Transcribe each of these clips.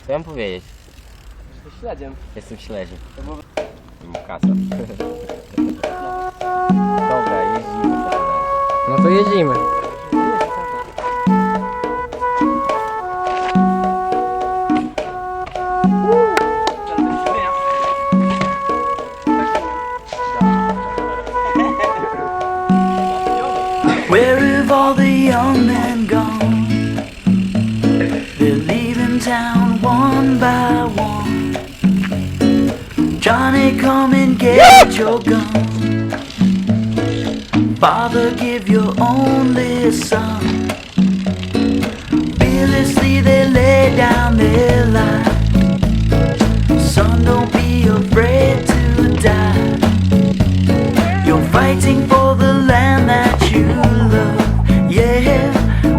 Co ja mam powiedzieć? Jesteś śledziem. Jestem śledziem. Mam kasę. Dobra, jeździmy. No to jedziemy. Where have all the young men gone? They're leaving town one by one. Johnny, come and get your gun. Father, give your only son. Fearlessly they lay down their life. Son, don't be afraid to die. You're fighting for the land that you love, yeah,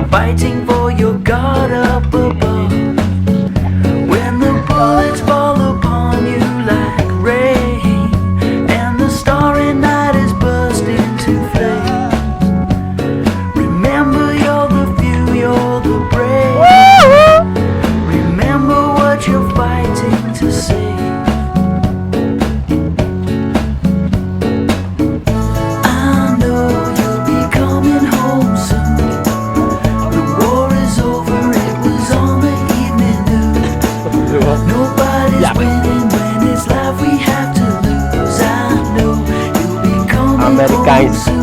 fighting for your God up above. When the bullets fall upon you like rain, and the starry night is burst into flame, remember you're the few, you're the brave. Remember what you're fighting to save. Amerykański.